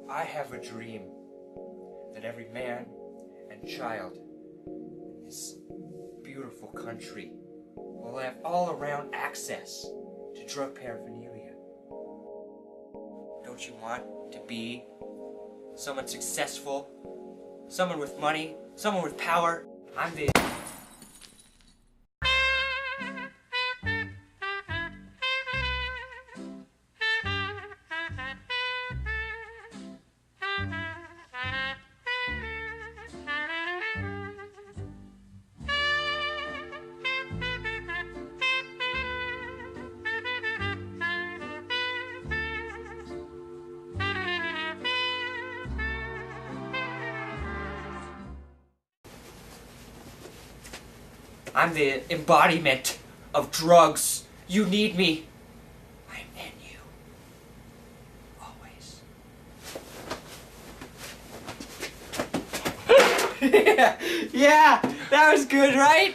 I have a dream that every man and child in this beautiful country will have all-around access to drug paraphernalia. Don't you want to be someone successful, someone with money, someone with power? I'm the... I'm the embodiment of drugs. You need me. I'm in you. Always. Yeah, that was good, right?